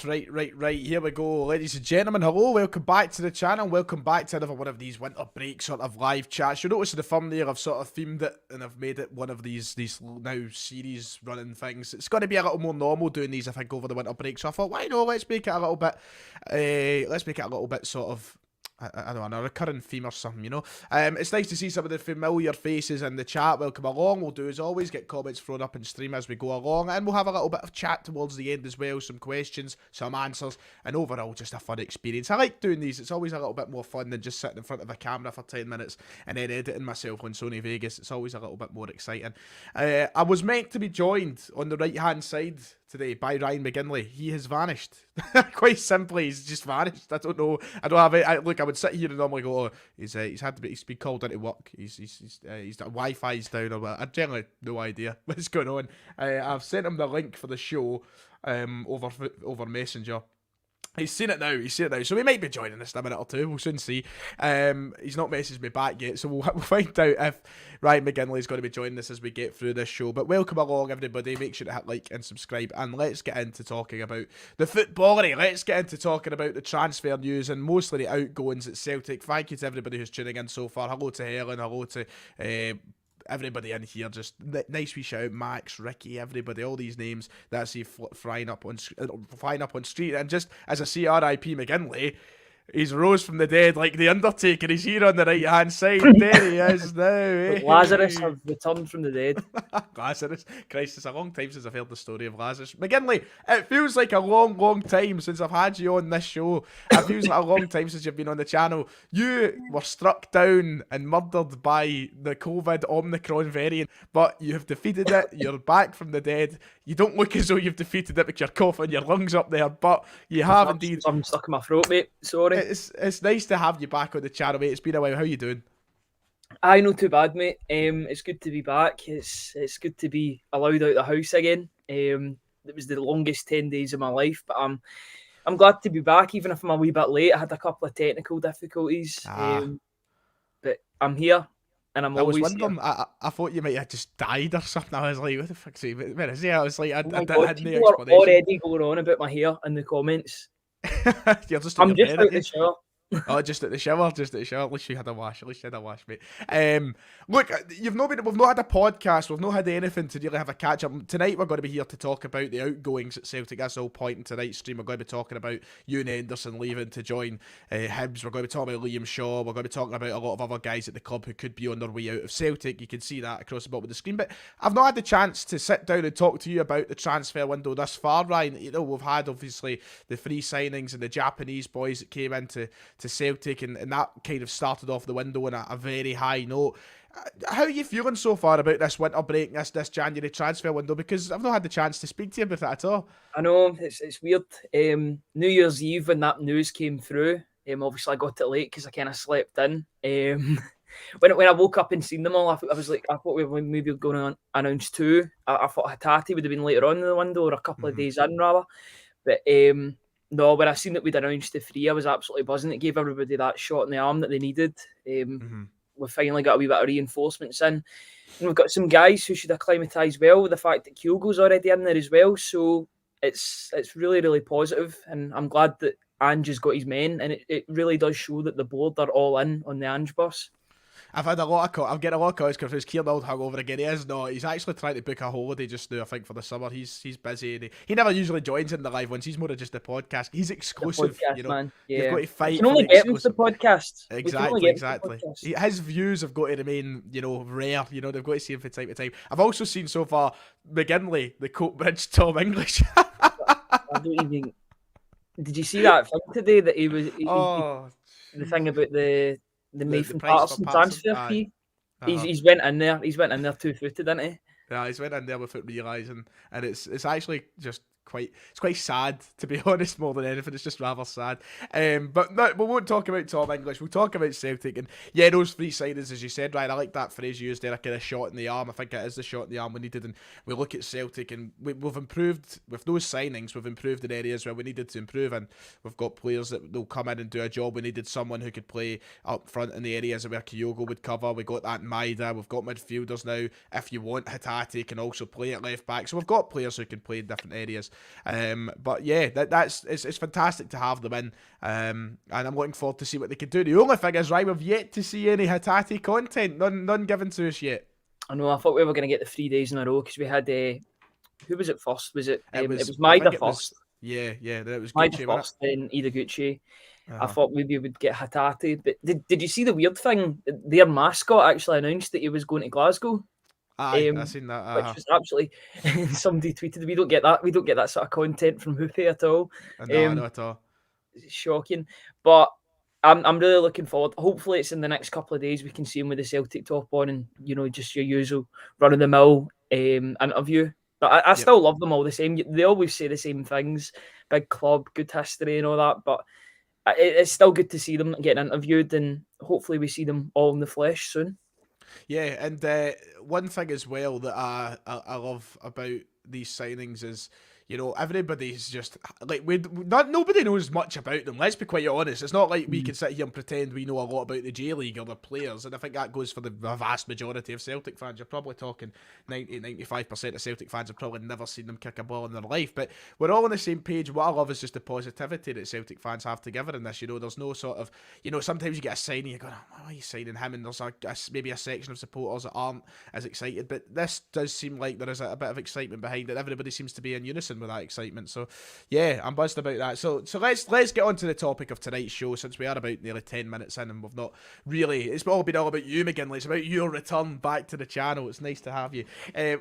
Right. Here we go, ladies and gentlemen. Hello, welcome back to the channel. Welcome back to another one of these winter break sort of live chats. You'll notice in the thumbnail I've sort of themed it and I've made it one of these now series running things. It's going to be a little more normal doing these, I think, over the winter break. So I thought, why not? Let's make it a little bit sort of, I don't know, a recurring theme or something, you know. It's nice to see some of the familiar faces in the chat. Welcome along. We'll do as always, get comments thrown up in stream as we go along, and we'll have a little bit of chat towards the end as well, some questions, some answers, and overall just a fun experience. I like doing these. It's always a little bit more fun than just sitting in front of a camera for 10 minutes and then editing myself on Sony Vegas. It's always a little bit more exciting. I was meant to be joined on the right hand side today by Ryan McGinley. He has vanished. Quite simply, he's just vanished. I don't know. I don't have it. Look, I would sit here and normally go, oh, he's been called into work. He's Wi-Fi's down or what. I generally no idea what's going on. I've sent him the link for the show over Messenger. He's seen it now. So he might be joining us in a minute or two. We'll soon see. He's not messaged me back yet, so we'll find out if Ryan McGinley is going to be joining us as we get through this show. But welcome along, everybody. Make sure to hit like and subscribe, and let's get into talking about the footballery. Let's get into talking about the transfer news and mostly the outgoings at Celtic. Thank you to everybody who's tuning in so far. Hello to Helen. Hello to everybody in here. Just nice wee shout, Max, Ricky, everybody, all these names that I see flying up on street. And just as I see R.I.P. McGinley, he's rose from the dead like the Undertaker. He's here on the right hand side. There he is now. Eh? Lazarus have returned from the dead. Lazarus. Christ, it's a long time since I've heard the story of Lazarus. McGinley, it feels like a long time since I've had you on this show. It feels like a long time since you've been on the channel. You were struck down and murdered by the COVID Omicron variant, but you have defeated it. You're back from the dead. You don't look as though you've defeated it with your cough and your lungs up there, but you have indeed. I'm stuck in my throat, mate. Sorry. It's nice to have you back on the channel, mate. It's been a while. How you doing? Aye, not too bad, mate. It's good to be back. It's good to be allowed out the house again. It was the longest 10 days of my life, but I'm glad to be back, even if I'm a wee bit late. I had a couple of technical difficulties, but I'm here. And I was wondering, I thought you might have just died or something. I was like, what the fuck's he? Where is he? I was like, I had no explanation. Already going on about my hair in the comments. I'm just out the shower. Oh, just at the shower. At least you had a wash. Mate. Look, we've not had a podcast. We've not had anything to really have a catch up. Tonight we're going to be here to talk about the outgoings at Celtic. That's the whole point in tonight's stream. We're going to be talking about Henderson leaving to join Hibs. We're going to be talking about Liam Shaw. We're going to be talking about a lot of other guys at the club who could be on their way out of Celtic. You can see that across the bottom of the screen. But I've not had the chance to sit down and talk to you about the transfer window thus far, Ryan. You know, we've had obviously the free signings and the Japanese boys that came into Celtic, and that kind of started off the window on a very high note. How are you feeling so far about this winter break, this January transfer window? Because I've not had the chance to speak to you about it at all. I know, it's weird. New Year's Eve, when that news came through, obviously I got it late because I kind of slept in. When I woke up and seen them all, I thought we were maybe going to announce two. I thought Hatate would have been later on in the window, or a couple of days in rather. But no, when I seen that we'd announced the three, I was absolutely buzzing. It gave everybody that shot in the arm that they needed. We've finally got a wee bit of reinforcements in. And we've got some guys who should acclimatise well with the fact that Kyogo's already in there as well. So it's really, really positive. And I'm glad that Ange has got his men. And it really does show that the board are all in on the Ange bus. I'm getting a lot of calls because Kieran Old hungover again. He's actually trying to book a holiday just now, I think, for the summer. He's busy. And he never usually joins in the live ones. He's more of just a podcast. He's exclusive, podcast, you know. Man. Yeah. You've got to fight. You can only get him the podcast. Exactly. His views have got to remain, rare. They've got to see him from time to time. I've also seen so far McGinley, the Coatbridge Tom English. I don't even. Did you see that thing today that he was? The thing about the Nathan Patterson transfer fee. He's went in there. He's went in there 2-footed, didn't he? Yeah, he's went in there without realising, and it's actually just quite sad, to be honest, more than anything. It's just rather sad. But no, we won't talk about Tom English. We'll talk about Celtic. And yeah, those free signings, as you said, Ryan, I like that phrase you used there, a kind of shot in the arm. I think it is the shot in the arm we needed. And we look at Celtic, and we've improved with those signings. We've improved in areas where we needed to improve, and we've got players that will come in and do a job. We needed someone who could play up front in the areas where Kyogo would cover. We got that in Maida. We've got midfielders now. If you want, Hatate can also play at left back. So we've got players who can play in different areas. But yeah, it's fantastic to have them in, and I'm looking forward to see what they can do. The only thing is, right, we've yet to see any Hatate content, none given to us yet. I know. I thought we were going to get the 3 days in a row because we had who was it first? Was it? It It was, was I Maida think it was, first. yeah, then it was Maida Gucci, wasn't first, then Ida Gucci. it? I thought maybe we'd get Hatate, but did you see the weird thing? Their mascot actually announced that he was going to Glasgow. Aye, I seen that. Which was absolutely somebody tweeted, we don't get that sort of content from Hoopy at all. No, not at all. It's shocking, but I'm really looking forward. Hopefully it's in the next couple of days we can see him with the Celtic top on and just your usual run of the mill interview. But I still love them all the same. They always say the same things: big club, good history, and all that. But it's still good to see them getting interviewed, and hopefully we see them all in the flesh soon. Yeah, and one thing as well that I love about these signings is, everybody's just like nobody knows much about them. Let's be quite honest. It's not like we can sit here and pretend we know a lot about the J League or the players, and I think that goes for the vast majority of Celtic fans. You're probably talking 90-95% of Celtic fans have probably never seen them kick a ball in their life. But we're all on the same page. What I love is just the positivity that Celtic fans have together in this. There's no sort of, sometimes you get a signing, you go, oh, why are you signing him? And there's maybe a section of supporters that aren't as excited. But this does seem like there is a bit of excitement behind it. Everybody seems to be in unison with that excitement. So yeah, I'm buzzed about that. So let's get on to the topic of tonight's show, since we are about nearly 10 minutes in and we've not really, it's all been all about you, McGinley. It's about your return back to the channel. It's nice to have you.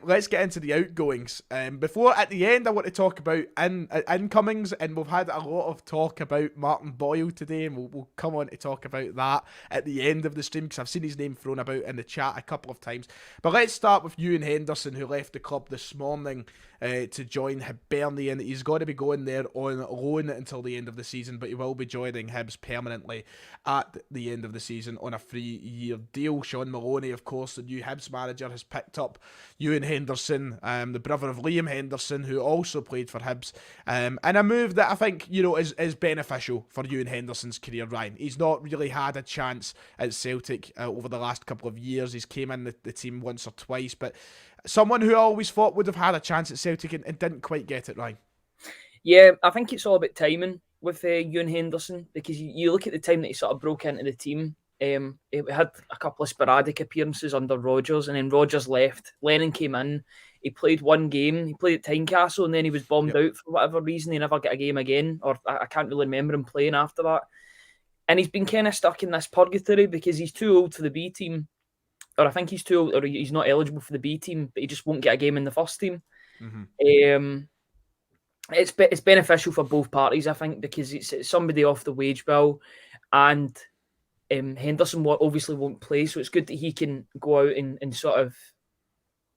Let's get into the outgoings. Before, at the end, I want to talk about incomings, and we've had a lot of talk about Martin Boyle today, and we'll come on to talk about that at the end of the stream, because I've seen his name thrown about in the chat a couple of times. But let's start with Ewan Henderson, who left the club this morning to join Hibernian. He's got to be going there on loan until the end of the season, but he will be joining Hibs permanently at the end of the season on a 3-year deal. Sean Maloney, of course, the new Hibs manager, has picked up Ewan Henderson, the brother of Liam Henderson, who also played for Hibs, and a move that I think is beneficial for Ewan Henderson's career. Ryan, he's not really had a chance at Celtic over the last couple of years. He's came in the team once or twice, but someone who I always thought would have had a chance at Celtic and didn't quite get it, right? Yeah, I think it's all about timing with Ewan Henderson, because you look at the time that he sort of broke into the team. He had a couple of sporadic appearances under Rodgers, and then Rodgers left. Lennon came in. He played one game. He played at Tynecastle, and then he was bombed out for whatever reason. He never got a game again, or I can't really remember him playing after that. And he's been kind of stuck in this purgatory because he's too old for the B team. Or I think he's too old, or he's not eligible for the B team, but he just won't get a game in the first team. Mm-hmm. It's beneficial for both parties, I think, because it's somebody off the wage bill, and Henderson obviously won't play, so it's good that he can go out and sort of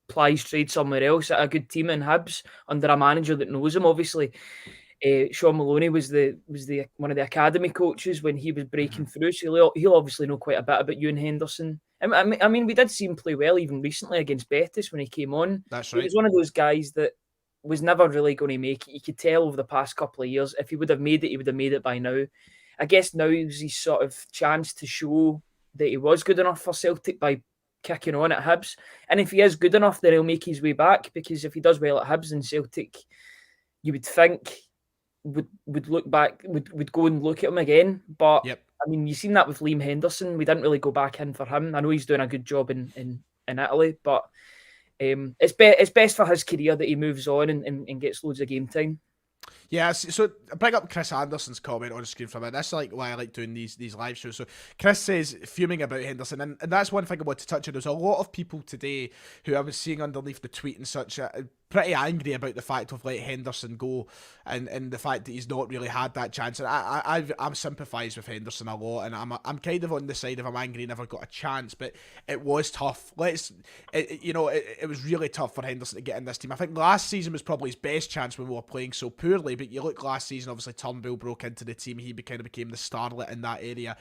ply his trade somewhere else at a good team in Hibs under a manager that knows him. Obviously, Sean Maloney was one of the academy coaches when he was breaking through, so he'll obviously know quite a bit about Ewan Henderson. I mean, we did see him play well even recently against Betis when he came on. That's right. He was one of those guys that was never really going to make it. You could tell over the past couple of years, if he would have made it, he would have made it by now. I guess now is his sort of chance to show that he was good enough for Celtic by kicking on at Hibs. And if he is good enough, then he'll make his way back, because if he does well at Hibs and Celtic, you would think would look back, would go and look at him again. But I mean, you've seen that with Liam Henderson. We didn't really go back in for him. I know he's doing a good job in Italy, but it's best for his career that he moves on and gets loads of game time. Yeah, so bring up Chris Anderson's comment on the screen for a minute. That's like why I like doing these live shows. So Chris says, fuming about Henderson, and that's one thing I want to touch on. There's a lot of people today who I was seeing underneath the tweet and such, pretty angry about the fact of let Henderson go and the fact that he's not really had that chance. And I'm sympathise with Henderson a lot, and I'm kind of on the side of I'm angry he never got a chance, but it was tough. It was really tough for Henderson to get in this team. I think last season was probably his best chance when we were playing so poorly, but you look last season, obviously Turnbull broke into the team, he kind of became the starlet in that area.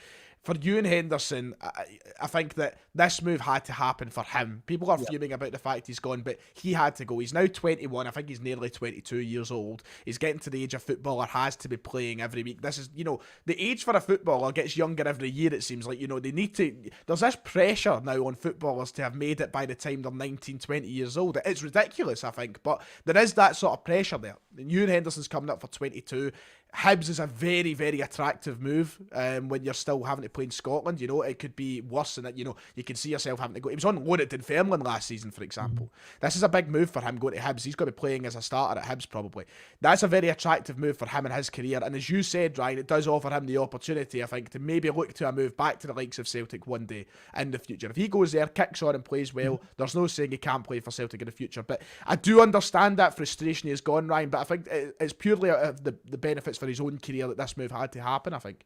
for Ewan Henderson, I think that this move had to happen for him. People are fuming about the fact he's gone, but he had to go. He's now 21. I think he's nearly 22 years old. He's getting to the age a footballer has to be playing every week. This is, the age for a footballer gets younger every year, it seems like. They need to... There's this pressure now on footballers to have made it by the time they're 19, 20 years old. It's ridiculous, I think, but there is that sort of pressure there. Ewan Henderson's coming up for 22. Hibs is a very, very attractive move when you're still having to play in Scotland. It could be worse than that. You can see yourself having to go. He was on loan at Dunfermline last season, for example. This is a big move for him going to Hibs. He's going to be playing as a starter at Hibs probably. That's a very attractive move for him in his career. And as you said, Ryan, it does offer him the opportunity, I think, to maybe look to a move back to the likes of Celtic one day in the future. If he goes there, kicks on and plays well, there's no saying he can't play for Celtic in the future. But I do understand that frustration he has gone, Ryan, but I think it's purely out of the benefits for his own career that this move had to happen, I think.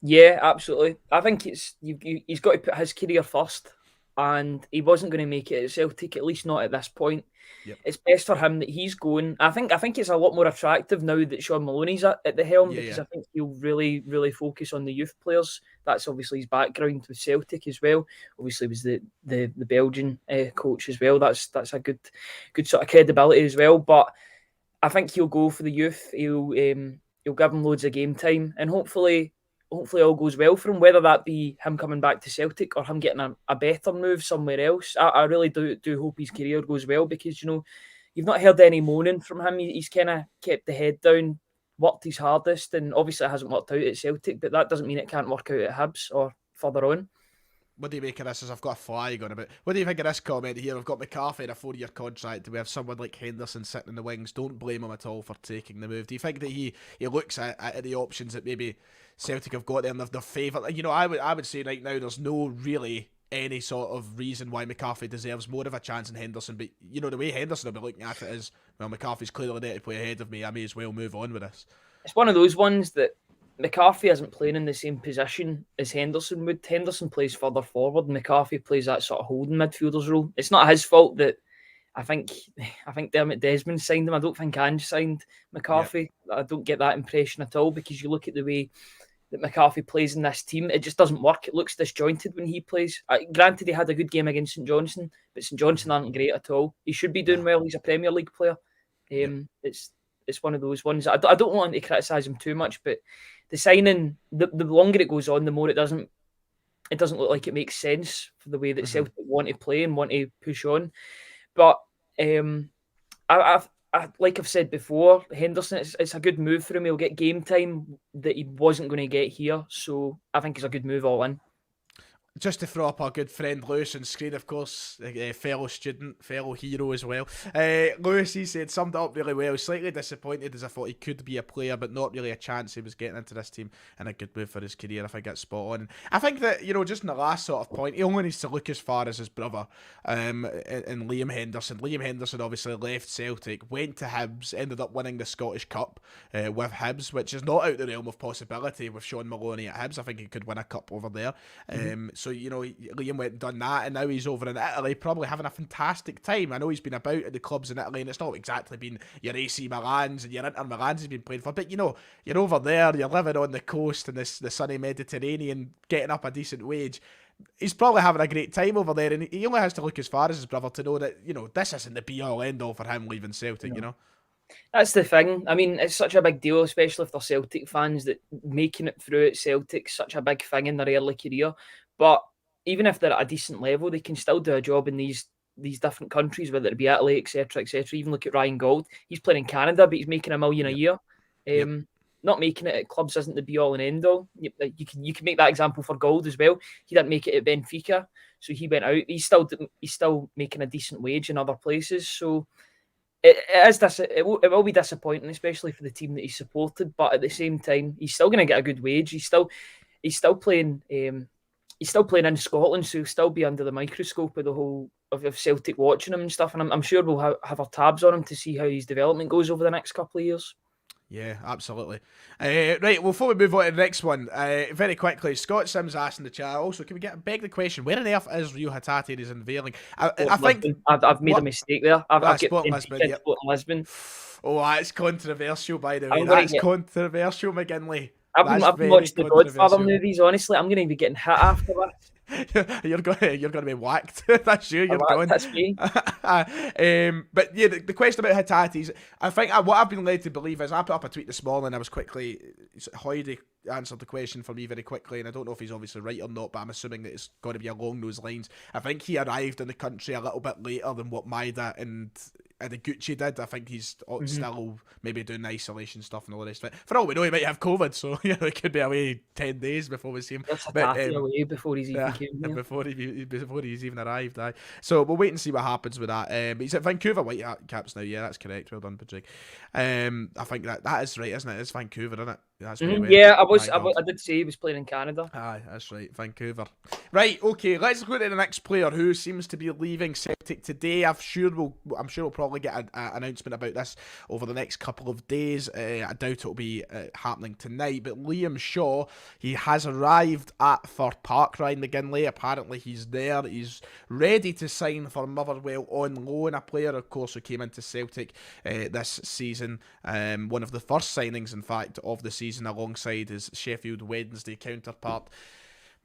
Yeah, absolutely. I think he's got to put his career first, and he wasn't going to make it at Celtic, at least not at this point. Yep. It's best for him that he's going. I think it's a lot more attractive now that Sean Maloney's at the helm, because I think he'll really, really focus on the youth players. That's obviously his background with Celtic as well. Obviously, was the Belgian coach as well. That's a good sort of credibility as well. But I think he'll go for the youth. He'll give him loads of game time, and hopefully all goes well for him, whether that be him coming back to Celtic or him getting a better move somewhere else. I really do hope his career goes well, because, you've not heard any moaning from him. He's kind of kept the head down, worked his hardest, and obviously it hasn't worked out at Celtic, but that doesn't mean it can't work out at Hibs or further on. What do you make of this? As I've got a flag on about. What do you think of this comment here? We've got McCarthy in a 4-year contract. We have someone like Henderson sitting in the wings. Don't blame him at all for taking the move. Do you think that he looks at the options that maybe Celtic have got there and they're favoured? I would say right now there's no really any sort of reason why McCarthy deserves more of a chance than Henderson. But the way Henderson will be looking at it is, well, McCarthy's clearly there to play ahead of me. I may as well move on with this. It's one of those ones that McCarthy isn't playing in the same position as Henderson would. Henderson plays further forward, and McCarthy plays that sort of holding midfielder's role. It's not his fault that I think Dermot Desmond signed him. I don't think Ange signed McCarthy. Yeah. I don't get that impression at all, because you look at the way that McCarthy plays in this team, it just doesn't work. It looks disjointed when he plays. Granted, he had a good game against St Johnstone, but St Johnstone aren't great at all. He should be doing well. He's a Premier League player. It's one of those ones. I don't want to criticise him too much, but the signing, the longer it goes on, the more it doesn't look like it makes sense for the way that Celtic want to play and want to push on. But like I've said before, Henderson, it's a good move for him. He'll get game time that he wasn't going to get here, so I think it's a good move all in. Just to throw up our good friend Lewis on screen, of course, fellow student, fellow hero as well. Lewis, he said, summed it up really well. Slightly disappointed as I thought he could be a player, but not really a chance he was getting into this team, and a good move for his career. I think that's spot on. I think that, just in the last sort of point, he only needs to look as far as his brother and Liam Henderson. Liam Henderson obviously left Celtic, went to Hibs, ended up winning the Scottish Cup with Hibs, which is not out the realm of possibility with Sean Maloney at Hibs. I think he could win a cup over there. So, Liam went and done that, and now he's over in Italy, probably having a fantastic time. I know he's been about at the clubs in Italy, and it's not exactly been your AC Milans and your Inter Milans he's been playing for, but you're over there, you're living on the coast in the sunny Mediterranean, getting up a decent wage. He's probably having a great time over there, and he only has to look as far as his brother to know that, this isn't the be-all, end-all for him leaving Celtic, That's the thing. I mean, it's such a big deal, especially if they're Celtic fans, that making it through at Celtic's such a big thing in their early career. But even if they're at a decent level, they can still do a job in these different countries, whether it be Italy, etc., etc. Even look at Ryan Gauld. He's playing in Canada, but he's making $1 million a year. Not making it at clubs isn't the be-all and end-all. You can make that example for Gauld as well. He didn't make it at Benfica, so he went out. He's still making a decent wage in other places. So it will be disappointing, especially for the team that he supported. But at the same time, he's still going to get a good wage. He's still playing. He's still playing in Scotland, so he'll still be under the microscope of the whole of Celtic watching him and stuff. And I'm sure we'll have our tabs on him to see how his development goes over the next couple of years. Yeah, absolutely. Right, well, before we move on to the next one, very quickly, Scott Sims asked in the chat, also, can we beg the question, where on earth is Rio Hatate and his unveiling? I think... I've made a mistake there. I've got Lisbon. Lisbon. Oh, that's controversial, by the way. That's controversial, McGinley. I've been very watching the Godfather controversial. movies. Honestly, I'm going to be getting hit after this. You're going to be whacked. That's you. You're going. That's me. But yeah, the question about Hitatis, I think what I've been led to believe is I put up a tweet this morning. I was quickly Hoyde answered the question for me very quickly, and I don't know if he's obviously right or not, but I'm assuming that it's going to be along those lines. I think he arrived in the country a little bit later than what Maida and Gucci did. I think he's still maybe doing isolation stuff and all the rest of it. For all we know, he might have COVID, so it could be away 10 days before we see him. But away before he's even came here. Before he's even arrived, aye. So we'll wait and see what happens with that. But he's at Vancouver Whitecaps now. Yeah, that's correct. Well done, Patrick. I think that is right, isn't it? It's Vancouver, isn't it? That's yeah, I did say he was playing in Canada. Aye, that's right, Vancouver. Right, okay, let's go to the next player who seems to be leaving Celtic today. I'm sure we'll probably get an announcement about this over the next couple of days. I doubt it'll be happening tonight, but Liam Shaw, he has arrived at Fir Park, Ryan McGinley. Apparently he's there. He's ready to sign for Motherwell on loan. A player, of course, who came into Celtic this season. One of the first signings, in fact, of the season, alongside his Sheffield Wednesday counterpart,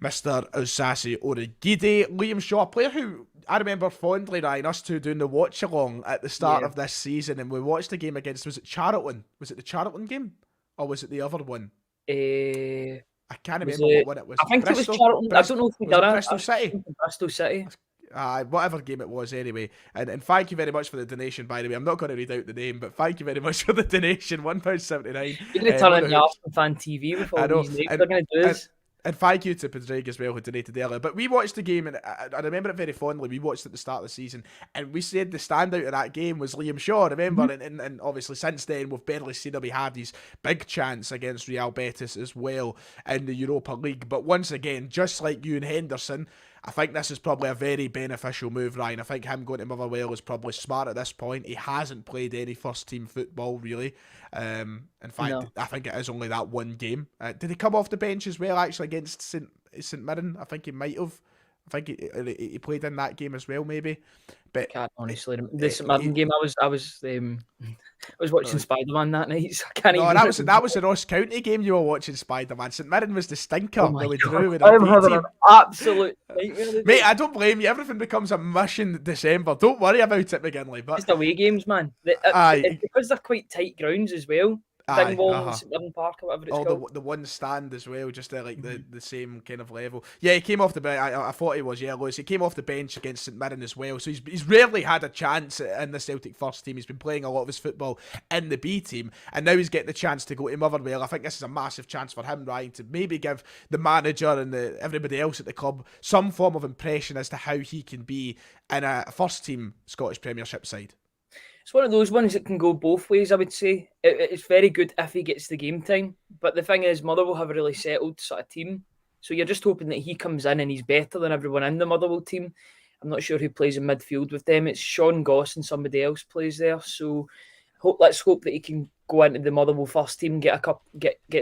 Mr. Osasi Origide. Liam Shaw, a player who I remember fondly, Ryan, us two doing the watch along at the start of this season, and we watched the game against, was it Charlton? Was it the Charlton game? Or was it the other one? I can't remember what one it was. I think it was Charlton. I don't know if we done it. Bristol City? Bristol City. Whatever game it was anyway. And thank you very much for the donation, by the way. I'm not going to read out the name, but thank you very much for the donation. £1.79. You're going to turn on the Arsenal Fan TV with all these names they're going to do this. And thank you to Padraig as well, who donated earlier. But we watched the game, and I remember it very fondly. We watched it at the start of the season, and we said the standout of that game was Liam Shaw, remember? And obviously since then, we've barely seen him. He had his big chance against Real Betis as well in the Europa League. But once again, just like you and Henderson, I think this is probably a very beneficial move, Ryan. I think him going to Motherwell is probably smart at this point. He hasn't played any first-team football, really. In fact, no. I think it is only that one game. Did he come off the bench as well, actually, against St Mirren? I think he might have. I think he played in that game as well, maybe. But can't honestly. The St Mirren game, I was watching Spider-Man that night. So I can't even. That was the Ross County game you were watching, Spider-Man. St Mirren was the stinker that we drew with I'm having an absolute nightmare. Mate, I don't blame you. Everything becomes a mush in December. Don't worry about it, McGinley. But it's away games, man. Because they're quite tight grounds as well. Dingwall, St Mirren Park, or whatever it's called. The one stand as well, just at like the same kind of level. Yeah, he came off the bench. I thought he was, Lewis. He came off the bench against St Mirren as well. So he's rarely had a chance in the Celtic first team. He's been playing a lot of his football in the B team, and now he's getting the chance to go to Motherwell. I think this is a massive chance for him, Ryan, to maybe give the manager and everybody else at the club some form of impression as to how he can be in a first team Scottish Premiership side. It's one of those ones that can go both ways, I would say. It's very good if he gets the game time. But the thing is, Motherwell have a really settled sort of team. So you're just hoping that he comes in and he's better than everyone in the Motherwell team. I'm not sure who plays in midfield with them. It's Sean Goss and somebody else plays there. So let's hope that he can go into the Motherwell first team, get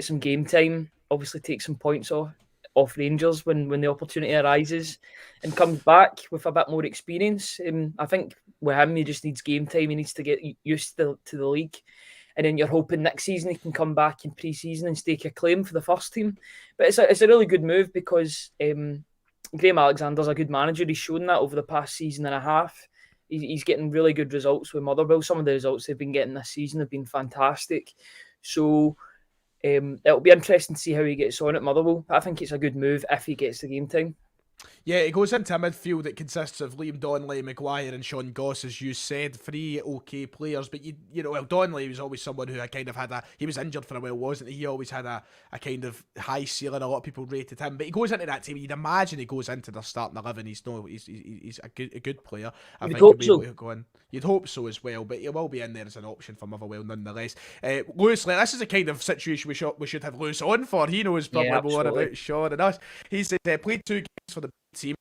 some game time, obviously take some points off Rangers when the opportunity arises, and comes back with a bit more experience. I think with him, he just needs game time. He needs to get used to the league. And then you're hoping next season he can come back in pre-season and stake a claim for the first team. But it's a really good move because Graham Alexander's a good manager. He's shown that over the past season and a half. He's getting really good results with Motherwell. Some of the results they've been getting this season have been fantastic. So it'll be interesting to see how he gets on at Motherwell. I think it's a good move if he gets the game time. Yeah, it goes into a midfield that consists of Liam Donnelly, Maguire and Sean Goss, as you said. 3 okay players, but Donnelly was always someone who I kind of he was injured for a while, wasn't he? He always had a kind of high ceiling. A lot of people rated him, but he goes into that team. You'd imagine he goes into their starting 11. He's a good player. I think he'll be able to go in. You'd hope so as well, but he will be in there as an option for Motherwell nonetheless. Lewis, this is the kind of situation we should have Lewis on for. He knows probably more about Sean and us. He's played 2 games for the team.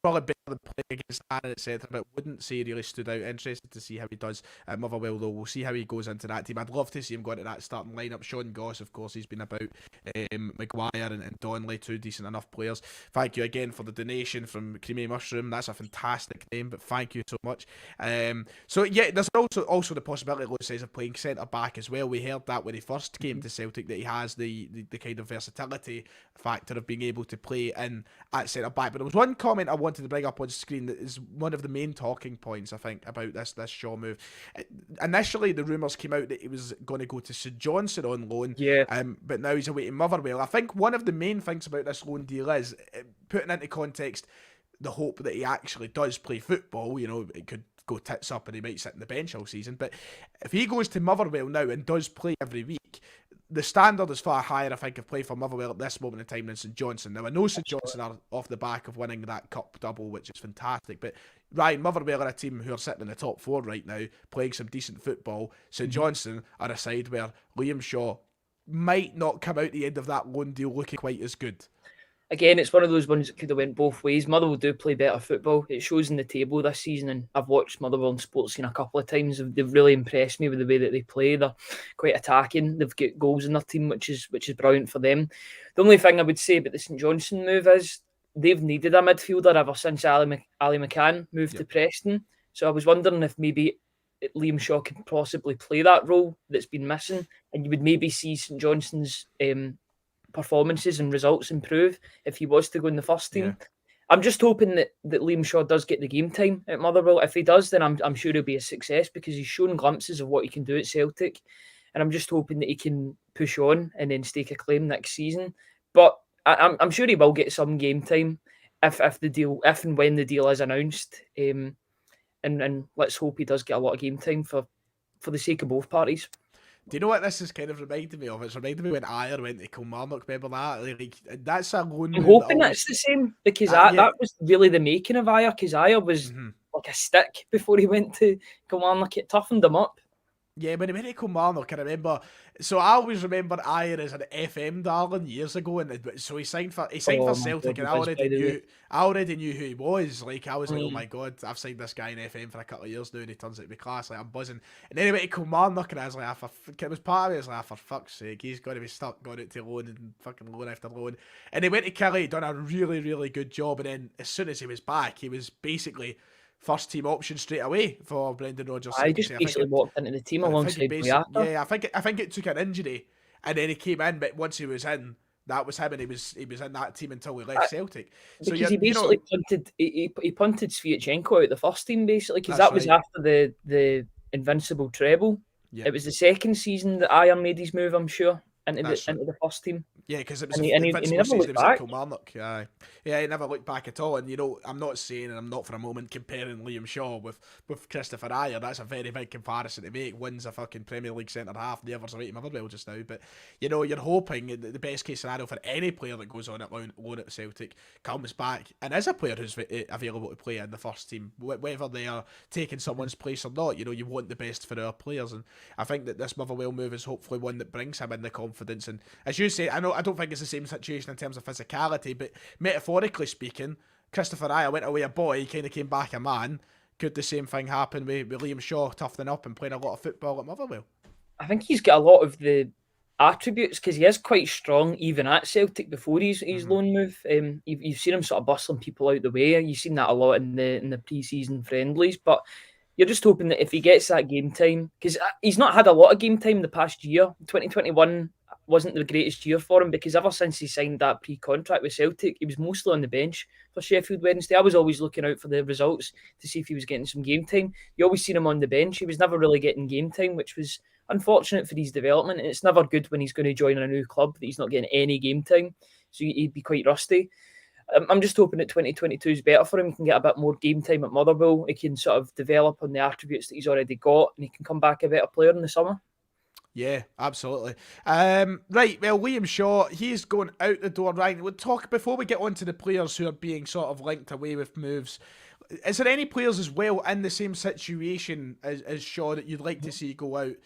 probably better than playing against Annan, etc. But wouldn't say he really stood out. Interested to see how he does at Motherwell, though. We'll see how he goes into that team. I'd love to see him go into that starting lineup. Sean Goss, of course, he's been about. Maguire and Donnelly, two decent enough players. Thank you again for the donation from Creamy Mushroom. That's a fantastic name, but thank you so much. So yeah, there's also the possibility, Lewis says, of playing centre back as well. We heard that when he first came to Celtic, that he has the kind of versatility factor of being able to play in at centre back. But there was one comment I wanted to bring up on screen that is one of the main talking points, I think, about this Shaw move. Initially, the rumours came out that he was going to go to St Johnstone on loan, but now he's away to Motherwell. I think one of the main things about this loan deal is putting into context the hope that he actually does play football. You know, it could go tits up and he might sit on the bench all season. But if he goes to Motherwell now and does play every week, the standard is far higher, I think, of play for Motherwell at this moment in time than St Johnstone. Now, I know St Johnstone are off the back of winning that cup double, which is fantastic, but Ryan, Motherwell are a team who are sitting in the top four right now, playing some decent football. St Johnstone are a side where Liam Shaw might not come out the end of that loan deal looking quite as good. Again, it's one of those ones that could have went both ways. Motherwell do play better football. It shows in the table this season, and I've watched Motherwell in Sportscene a couple of times. They've really impressed me with the way that they play. They're quite attacking. They've got goals in their team, which is brilliant for them. The only thing I would say about the St Johnstone move is they've needed a midfielder ever since Ali McCann moved to Preston. So I was wondering if maybe Liam Shaw could possibly play that role that's been missing, and you would maybe see St Johnstone's performances and results improve if he was to go in the first team. Yeah. I'm just hoping that Liam Shaw does get the game time at Motherwell. If he does, then I'm sure he'll be a success because he's shown glimpses of what he can do at Celtic, and I'm just hoping that he can push on and then stake a claim next season. But I'm sure he will get some game time if and when the deal is announced. And let's hope he does get a lot of game time for the sake of both parties. Do you know what this is kind of reminding me of? It's reminding me when Ayer went to Kilmarnock. Remember that? Like, that's a loan move. I'm hoping that's the same because that was really the making of Ayer, because Ayer was like a stick before he went to Kilmarnock. It toughened him up. Yeah, when he went to Karamoko, I remember. So I always remember Ayer as an FM darling years ago, and so he signed for Celtic, and I already knew who he was. Like, I was like, oh my god, I've signed this guy in FM for a couple of years now, and he turns out to be class. Like, I'm buzzing. And then he went to Kilmarnock, and I was like, it was part of me. I was like, for fuck's sake, he's got to be stuck going out to loan and fucking loan after loan. And he went to Kelly, done a really, really good job, and then as soon as he was back, he was basically first team option straight away for Brendan Rodgers. I just basically walked into the team alongside Boyata. Yeah, I think it took an injury, and then he came in. But once he was in, that was him, and he was in that team until he left Celtic. So he basically punted. He punted Sviatchenko out the first team basically, because that was after the Invincible treble. Yep. It was the second season that Ayer made his move, I'm sure, into the first team. Yeah, because it was he never looked back. Kilmarnock. Yeah, he never looked back at all. And you know, I'm not saying, and I'm not for a moment comparing Liam Shaw with Christopher Ayer. That's a very big comparison to make. One's a fucking Premier League centre half, the other's away to Motherwell just now. But you know, you're hoping the best case scenario for any player that goes on at loan at Celtic comes back and is a player who's available to play in the first team, whether they are taking someone's place or not. You know, you want the best for our players, and I think that this Motherwell move is hopefully one that brings him in the confidence. And as you say, I don't think it's the same situation in terms of physicality, but metaphorically speaking, Christopher Ayer went away a boy, he kind of came back a man. Could the same thing happen with Liam Shaw toughening up and playing a lot of football at Motherwell? I think he's got a lot of the attributes because he is quite strong even at Celtic before his loan move. You've seen him sort of bustling people out the way. You've seen that a lot in the pre-season friendlies, but you're just hoping that if he gets that game time, because he's not had a lot of game time the past year. 2021 wasn't the greatest year for him because ever since he signed that pre-contract with Celtic, he was mostly on the bench for Sheffield Wednesday. I was always looking out for the results to see if he was getting some game time. You always seen him on the bench. He was never really getting game time, which was unfortunate for his development. And it's never good when he's going to join a new club that he's not getting any game time. So he'd be quite rusty. I'm just hoping that 2022 is better for him. He can get a bit more game time at Motherwell. He can sort of develop on the attributes that he's already got, and he can come back a better player in the summer. Yeah, absolutely. Right, well, Liam Shaw, he's going out the door. Right, we'll talk before we get on to the players who are being sort of linked away with moves. Is there any players as well in the same situation as Shaw that you'd like to see go out?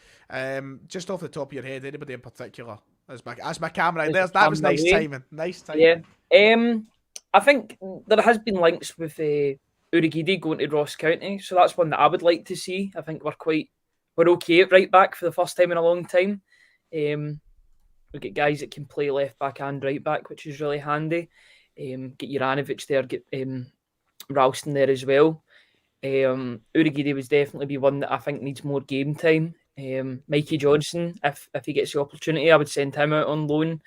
Just off the top of your head, anybody in particular? As my camera, that was nice timing. Nice timing. Yeah. I think there has been links with Urigidi going to Ross County, so that's one that I would like to see. I think we're okay at right back for the first time in a long time. We get guys that can play left back and right back, which is really handy. Get Juranovic there, get Ralston there as well. Urigidi would definitely be one that I think needs more game time. Mikey Johnson, if he gets the opportunity, I would send him out on loan.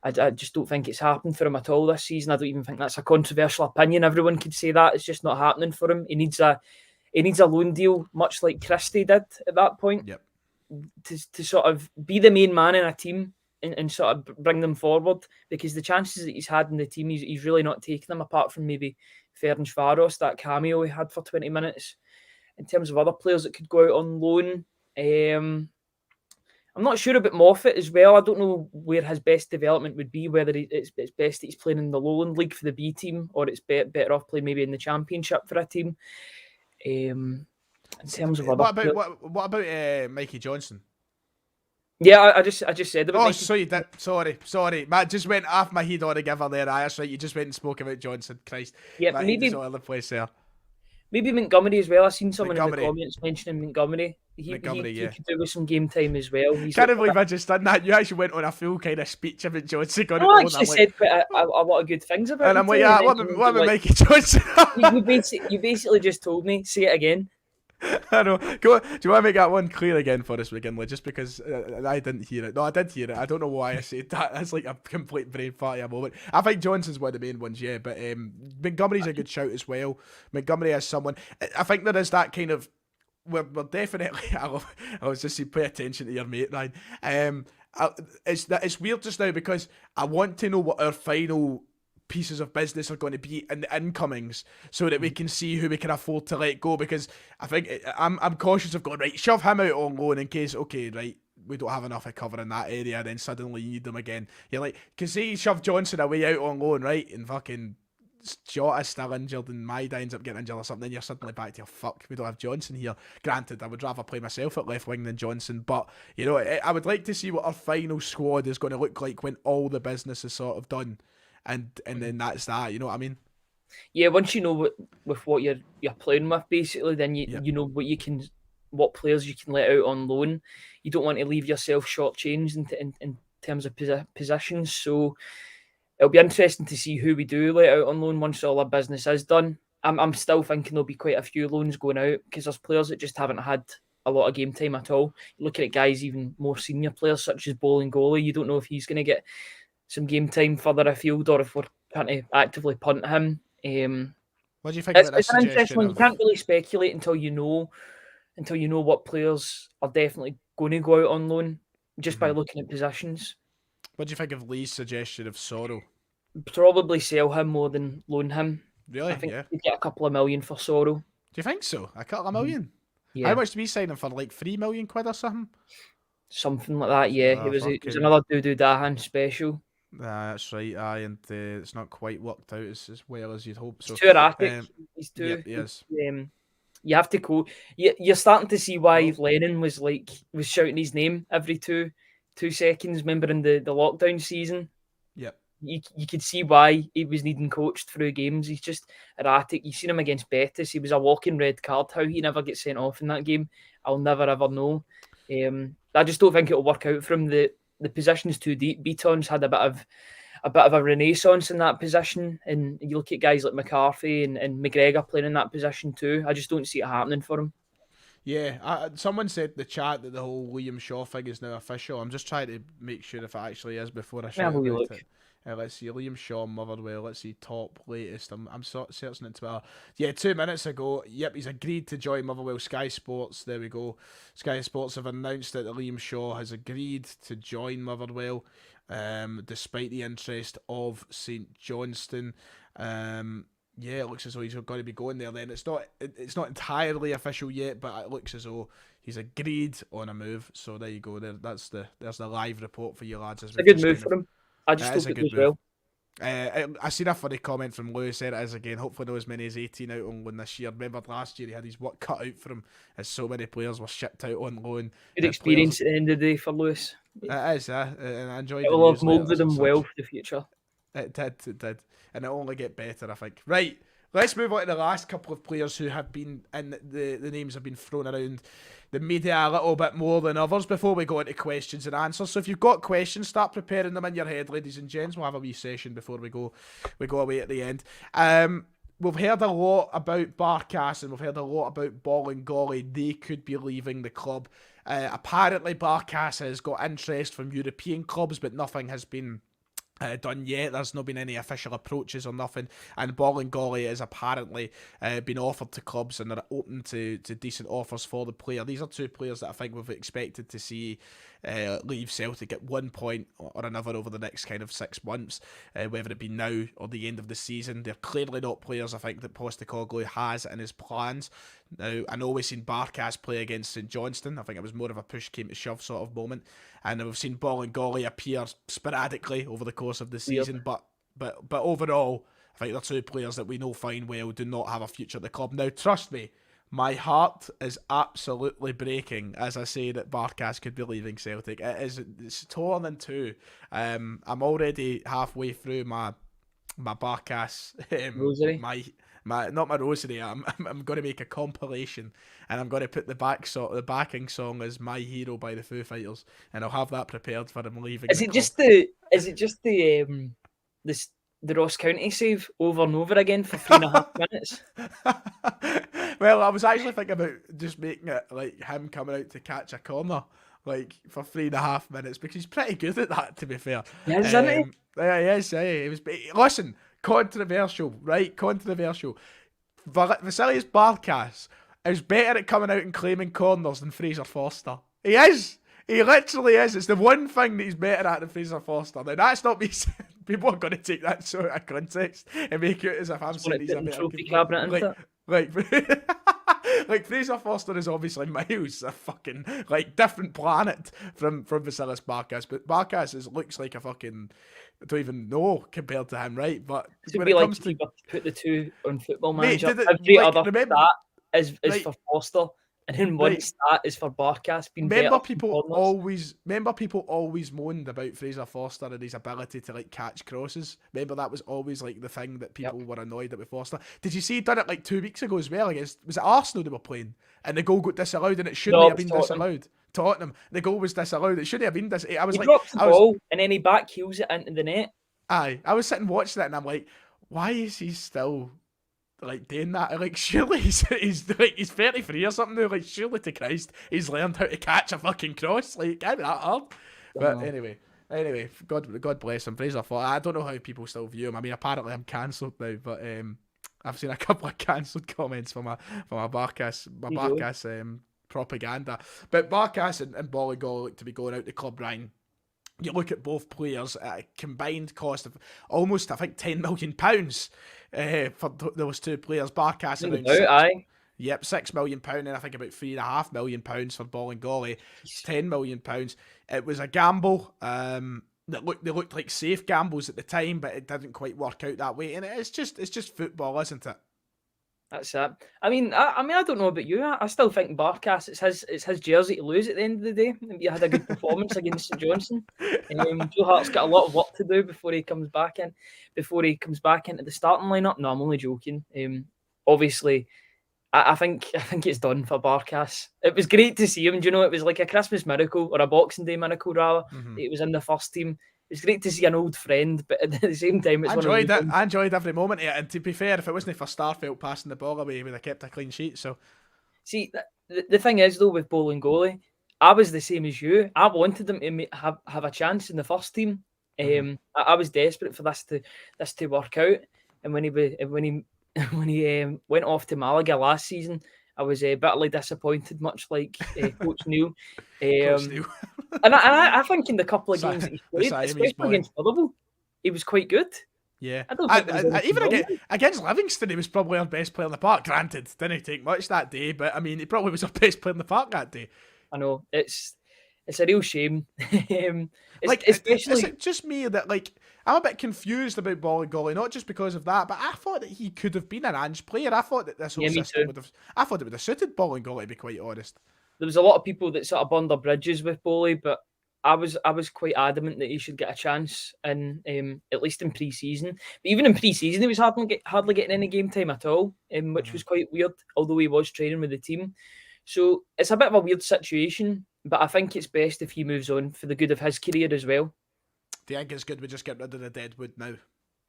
I just don't think it's happened for him at all this season. I don't even think that's a controversial opinion. Everyone could say that. It's just not happening for him. He needs a loan deal, much like Christie did at that point, Yep. to sort of be the main man in a team and sort of bring them forward, because the chances that he's had in the team, he's really not taking them, apart from maybe Ferencvaros, that cameo he had for 20 minutes. In terms of other players that could go out on loan, I'm not sure about Moffat as well. I don't know where his best development would be, whether it's best that he's playing in the Lowland League for the B team, or it's better off playing maybe in the Championship for a team. In terms of other players, What about Mikey Johnson? yeah, I just said about. Oh, so you did. Sorry. Matt just went off my head altogether there. That's right. You just went and spoke about Johnson. Christ. Yeah, My head is all over the place there. Maybe Montgomery as well. I seen someone in Montgomery. the comments mentioning Montgomery. He Yeah. could do with some game time as well. Can't believe I just done that. You actually went on a full kind of speech about Johnson. I actually said quite a lot of good things about him. And I'm like, yeah, what about Mikey Johnson? you basically just told me. Say it again. I know. Go on. Do you want to make that one clear again for us, McGinley? Just because I didn't hear it. No, I did hear it. I don't know why I said that. That's like a complete brain fart at a moment. I think Johnson's one of the main ones, yeah. But Montgomery's a good shout as well. Montgomery is someone. I think there is that kind of. We're definitely. I was just saying, pay attention to your mate, Ryan. It's weird just now because I want to know what our final pieces of business are going to be in the incomings, so that we can see who we can afford to let go, because I think I'm cautious of going, right, shove him out on loan in case, okay, right, we don't have enough of cover in that area, then suddenly you need them again. You're like, because say you shove Johnson away out on loan, right, and fucking Jota's still injured and Maida ends up getting injured or something, then you're suddenly back to, fuck, we don't have Johnson here. Granted, I would rather play myself at left wing than Johnson, but, you know, I would like to see what our final squad is going to look like when all the business is sort of done. And then that's that, you know what I mean? Yeah, once you know what you're playing with, basically, then you know what players you can let out on loan. You don't want to leave yourself shortchanged in terms of positions. So it'll be interesting to see who we do let out on loan once all our business is done. I'm still thinking there'll be quite a few loans going out, because there's players that just haven't had a lot of game time at all. You're looking at guys, even more senior players such as Bolingoli. You don't know if he's going to get some game time further afield, or if we're trying to actively punt him. What do you think about this it's an interesting one. suggestion? You can't really speculate until you know what players are definitely going to go out on loan just by looking at positions. What do you think of Lee's suggestion of Sorrow? Probably sell him more than loan him. Really? I think Yeah. you'd get a couple of million for Sorrow. Do you think so? A couple of million? Yeah. How much do we sign him for? Like 3 million quid or something? Something like that, yeah. Oh, It was another Dudu Dahan special. That's right, aye, and it's not quite worked out as well as you'd hope. So He's too erratic. He's too. Yep, he is. You have to go. You're starting to see why Lennon was shouting his name every two seconds. Remember in the lockdown season? Yep. You could see why he was needing coached through games. He's just erratic. You've seen him against Betis. He was a walking red card. How he never gets sent off in that game, I'll never ever know. I just don't think it'll work out for him. The position's too deep. Beaton's had a bit of a renaissance in that position, and you look at guys like McCarthy and McGregor playing in that position too. I just don't see it happening for him. Yeah, someone said in the chat that the whole Liam Shaw thing is now official. I'm just trying to make sure if it actually is before I shout about it. Let's see, Liam Shaw, Motherwell. Let's see, top latest. I'm searching it Twitter. Yeah, 2 minutes ago. Yep, he's agreed to join Motherwell. Sky Sports. There we go. Sky Sports have announced that Liam Shaw has agreed to join Motherwell, despite the interest of St Johnstone. Yeah, it looks as though he's going to be going there. Then it's not entirely official yet, but it looks as though he's agreed on a move. So there you go. There's the live report for you lads. It's a good move for him. I just hope it goes well. I seen a funny comment from Lewis. Said it is again. Hopefully not as many as 18 out on loan this year. Remember last year he had his work cut out for him as so many players were shipped out on loan. Good experience at the end of the day for Lewis. It is, and I enjoyed it. It will have moulded him well for the future. It did. And it'll only get better, I think. Right, let's move on to the last couple of players who have been, and the names have been thrown around the media a little bit more than others before we go into questions and answers. So if you've got questions, start preparing them in your head, ladies and gents. We'll have a wee session before we go away at the end. We've heard a lot about Barkas and we've heard a lot about Bolingoli. They could be leaving the club. Apparently, Barkas has got interest from European clubs, but nothing has been done yet. There's not been any official approaches or nothing, and Bolingoli has apparently been offered to clubs and they're open to decent offers for the player. These are two players that I think we've expected to see leave Celtic at one point or another over the next kind of 6 months, whether it be now or the end of the season. They're clearly not players I think that Postecoglou has in his plans. Now, I know we've seen Barkas play against St Johnstone. I think it was more of a push came to shove sort of moment. And we've seen Bolingoli appear sporadically over the course of the season. Yep. But overall, I think they're two players that we know fine well do not have a future at the club. Now, trust me, my heart is absolutely breaking as I say that Barkas could be leaving Celtic. It's torn in two. I'm already halfway through my Barkas rosary. Not my rosary. I'm going to make a compilation, and I'm going to put the backing song as "My Hero" by the Foo Fighters, and I'll have that prepared for him leaving. Is it just the Ross County save over and over again for 3.5 minutes? Well, I was actually thinking about just making it like him coming out to catch a corner, like for 3.5 minutes, because he's pretty good at that. To be fair, yeah, isn't he? Yeah, yes, he was. Listen, controversial, right? Controversial. Vasilius Barkas is better at coming out and claiming corners than Fraser Forster. He is. He literally is. It's the one thing that he's better at than Fraser Forster. Now, that's not me saying. People are going to take that sort of context and make it as if I'm saying he's a better like Fraser Forster is obviously miles a fucking like different planet from Vasilius Barkas, but Barkas looks like a fucking, I don't even know compared to him, right? But when it comes to put the two on Football Manager, every other stat is right. For Forster. And then one stat is for Barkas being remember people always moaned about Fraser Forster and his ability to like catch crosses. Remember that was always like the thing that people were annoyed at with Forster. Did you see he done it like 2 weeks ago as well against, was it Arsenal they were playing? And the goal got disallowed and it shouldn't have been disallowed. Tottenham. The goal was disallowed. It shouldn't have been disallowed. I was drops the ball and then he back heels it into the net. Aye. I was sitting watching it and I'm like, why is he still like doing that? Like surely he's 33 or something now. Like surely to Christ he's learned how to catch a fucking cross. Like can't be that hard. But anyway, God bless him. Fraser Forster. I don't know how people still view him. I mean, apparently I'm cancelled now, but I've seen a couple of cancelled comments for my Barkas propaganda. But Barkas and Bolingoli look to be going out the club, Ryan. You look at both players at a combined cost of almost, I think, £10 million for those two players. Barkas around £6 million, and I think about £3.5 million for Bolingoli. £10 million. It was a gamble. They looked like safe gambles at the time, but it didn't quite work out that way. And it's just football, isn't it? That's it. I mean, I don't know about you. I still think Barkas, it's his jersey to lose at the end of the day. You had a good performance against St Johnstone. Joe Hart's got a lot of work to do before he comes back into the starting lineup. No, I'm only joking. Obviously, I think it's done for Barkas. It was great to see him. It was like a Christmas miracle or a Boxing Day miracle rather. Mm-hmm. It was in the first team. It's great to see an old friend, but at the same time, it's I enjoyed every moment of it. And to be fair, if it wasn't for Starfelt passing the ball away, he would have kept a clean sheet. So, see, the thing is though with Bolingoli, I was the same as you. I wanted him to have a chance in the first team. Mm-hmm. I was desperate for this to work out. And when he went off to Malaga last season, I was bitterly disappointed, much like Coach Neil. Coach Neil. and I think in the couple of games that he played, especially against Liverpool, he was quite good. Yeah. Even against Livingston, he was probably our best player in the park. Granted, didn't take much that day, but I mean, he probably was our best player in the park that day. I know. It's a real shame. Is it just me that I'm a bit confused about Bolingoli, not just because of that, but I thought that he could have been an Ange player. I thought that this whole system I thought it would have suited Bolingoli, to be quite honest. There was a lot of people that sort of burned their bridges with Bolly, but I was quite adamant that he should get a chance in at least in pre-season. But even in pre-season, he was hardly getting any game time at all, which was quite weird. Although he was training with the team, so it's a bit of a weird situation. But I think it's best if he moves on for the good of his career as well. Do you think it's good we just get rid of the deadwood now?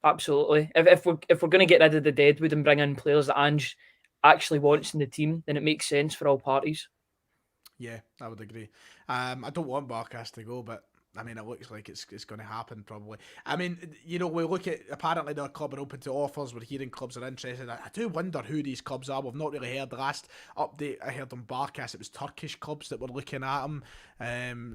Absolutely. If we're going to get rid of the deadwood and bring in players that Ange actually wants in the team, then it makes sense for all parties. Yeah, I would agree. I don't want Barkas to go, but I mean, it looks like it's going to happen probably. I mean, we look at, apparently their club are open to offers. We're hearing clubs are interested. I do wonder who these clubs are. We've not really heard. The last update I heard on Barkas, it was Turkish clubs that were looking at him.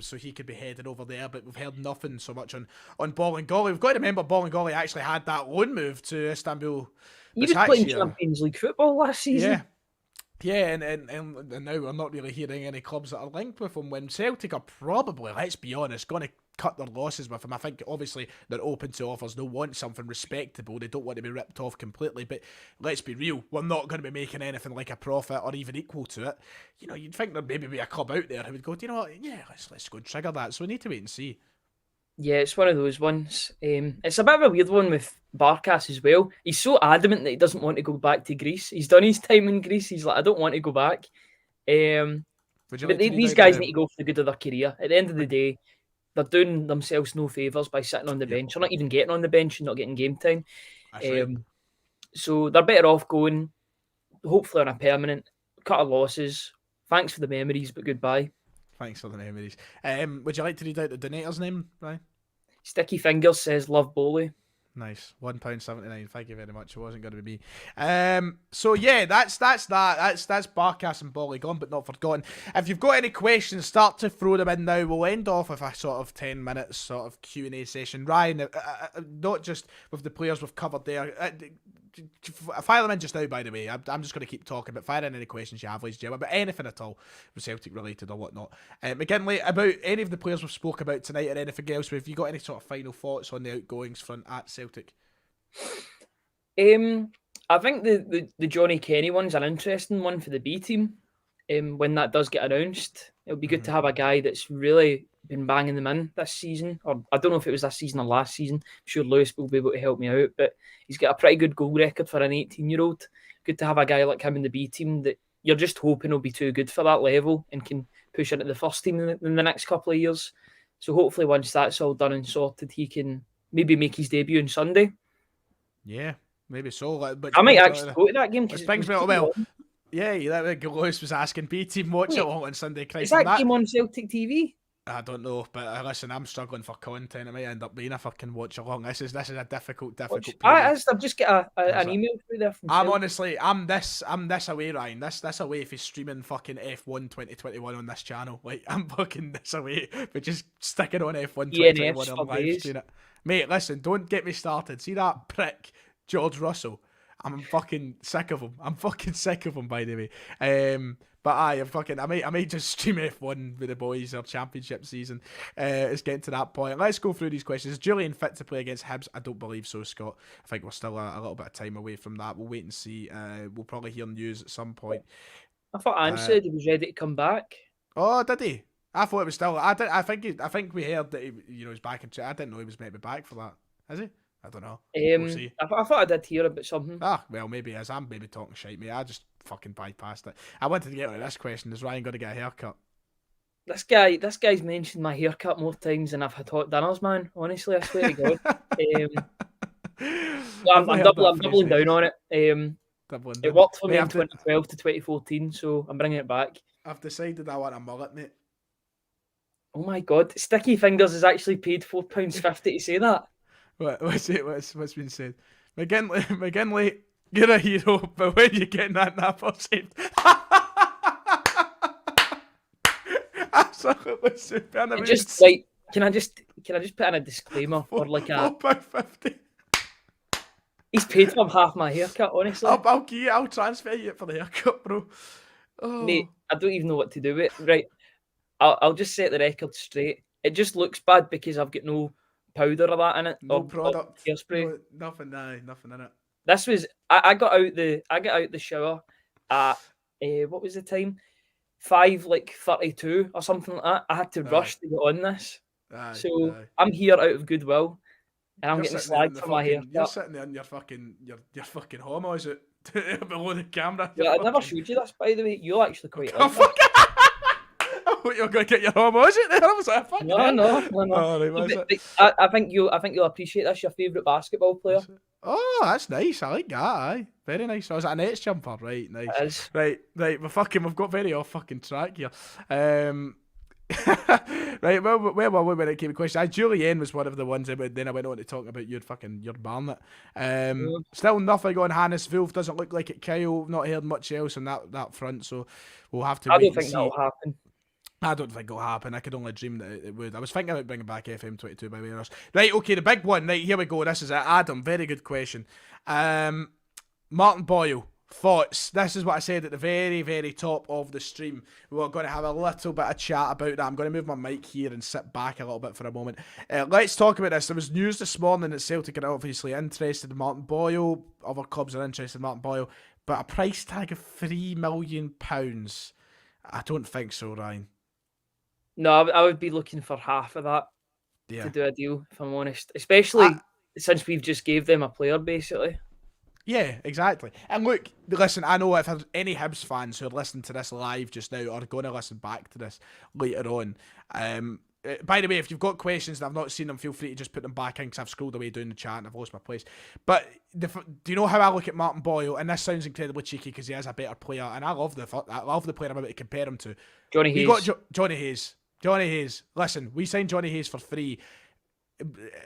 So he could be headed over there, but we've heard nothing so much on Bolingoli. We've got to remember Bolingoli actually had that loan move to Istanbul. He was playing Champions League football last season. Yeah. Yeah, and now we're not really hearing any clubs that are linked with him, when Celtic are probably, let's be honest, going to cut their losses with him. I think obviously they're open to offers. They want something respectable. They don't want to be ripped off completely. But let's be real, we're not going to be making anything like a profit or even equal to it. You'd think there'd maybe be a club out there who would go, do you know what? Yeah, let's go and trigger that. So we need to wait and see. Yeah, it's one of those ones. It's a bit of a weird one with Barkas as well. He's so adamant that he doesn't want to go back to Greece. He's done his time in Greece. He's like, I don't want to go back. But these guys need to go for the good of their career. At the end of the day, they're doing themselves no favours by sitting on the bench. They're not even getting on the bench and not getting game time. Right. So they're better off going, hopefully on a permanent, cut of losses. Thanks for the memories, but goodbye. Thanks for the memories. Would you like to read out the donator's name, Ryan? Sticky Fingers says, love Bowley. Nice. £1.79. Thank you very much. It wasn't going to be me. So yeah, that's that. That's Barkas and Bolly gone, but not forgotten. If you've got any questions, start to throw them in now. We'll end off with a sort of 10 minutes sort of Q&A session. Ryan, not just with the players we've covered there. Fire them in just now, by the way. I'm just going to keep talking, but fire in any questions you have, ladies and gentlemen, about anything at all, Celtic related or whatnot. McGinley, about any of the players we've spoke about tonight or anything else, have you got any sort of final thoughts on the outgoings front at Celtic? I think the Johnny Kenny one's an interesting one for the B team. When that does get announced, it'll be good to have a guy that's really been banging them in this season. Or I don't know if it was this season or last season. I'm sure Lewis will be able to help me out, but he's got a pretty good goal record for an 18-year-old. Good to have a guy like him in the B team that you're just hoping will be too good for that level and can push into the first team in the next couple of years. So hopefully once that's all done and sorted, he can maybe make his debut on Sunday. Yeah, maybe so. But I might actually go to that game. Yeah, Lewis was asking B team watch it on Sunday. Christ, is that game on Celtic TV? I don't know, but listen, I'm struggling for content. It might end up being a fucking watch along. This is a difficult. I've just got an email through there from. I'm this away, Ryan. This away if he's streaming fucking F1 2021 on this channel. Like I'm fucking this away, but just sticking on F1 2021 on live streaming it. Mate, listen, don't get me started. See that prick George Russell? I'm fucking sick of him. By the way. But I might just stream F1 with the boys. Our championship season is getting to that point. Let's go through these questions. Is Julian fit to play against Hibs? I don't believe so, Scott. I think we're still a little bit of time away from that. We'll wait and see. We'll probably hear news at some point. I thought Ange said he was ready to come back. Oh, did he? I thought it was still. I think we heard that he was back in. I didn't know he was maybe back for that. Is he? I don't know. We'll see. I thought I did hear about something. Well, maybe it is. I'm maybe talking shite, mate. I just fucking bypassed it. I wanted to get on this question. Is Ryan going to get a haircut? This guy's mentioned my haircut more times than I've had hot dinners, man. Honestly, I swear to God. I'm doubling down on it. It worked for me in 2012 to 2014, so I'm bringing it back. I've decided I want a mullet, mate. Oh my God. Sticky Fingers has actually paid £4.50 to say that. What's been said? McGinley, you're a hero, but when you get that napper saved. Absolutely super. Can I just put in a disclaimer or like a £4.50. He's paid for half my haircut, honestly. I'll transfer you for the haircut, bro. Oh. Mate, I don't even know what to do with it. Right. I'll just set the record straight. It just looks bad because I've got no powder or that in it. No product. Hairspray. Nothing in it. This was I got out the shower at what was the time? 5:32 or something like that. I had to rush to get on this. Aye, So aye. I'm here out of goodwill, and I'm You're getting sitting there in slagged the for my fucking. You're haircut. sitting there in your fucking homo, is it? Below the camera. You're Yeah, I never fucking. showed you this, by the way. You'll actually quite Oh like this. fuck! I thought you were going to get your homo, is it? There, I was like, fucking No, hell. no, no, no. Oh, right, No, was it? I think you'll appreciate this. Your favourite basketball player. Oh, that's nice. I like that. Aye, very nice. Oh, is that a Nets jumper? Right, nice. It is. Right. We've got very off fucking track here. Right. Well, where were we when it came to questions? Julienne was one of the ones. But then I went on to talk about your Barnet. Mm. Still nothing on Hannes Wolf. Doesn't look like it. Kyle. Not heard much else on that front. So we'll have to I wait don't and think see. that'll happen. I don't think it'll happen. I could only dream that it would. I was thinking about bringing back FM22 by way of. Right, okay, the big one. Right, here we go. This is it. Adam, very good question. Martin Boyle, thoughts? This is what I said at the very, very top of the stream. We're going to have a little bit of chat about that. I'm going to move my mic here and sit back a little bit for a moment. Let's talk about this. There was news this morning that Celtic are obviously interested in Martin Boyle. Other clubs are interested in Martin Boyle. But a price tag of £3 million, I don't think so, Ryan. No, I would be looking for half of that Yeah. to do a deal, if I'm honest. Especially since we've just gave them a player, basically. Yeah, exactly. And look, listen, I know if there's any Hibs fans who are listening to this live just now or going to listen back to this later on, by the way, if you've got questions and I've not seen them, feel free to just put them back in because I've scrolled away down the chat and I've lost my place. But do you know how I look at Martin Boyle? And this sounds incredibly cheeky because he is a better player, and I love the player I'm about to compare him to. Johnny Hayes. We got Johnny Hayes. Johnny Hayes. Listen, we signed Johnny Hayes for free,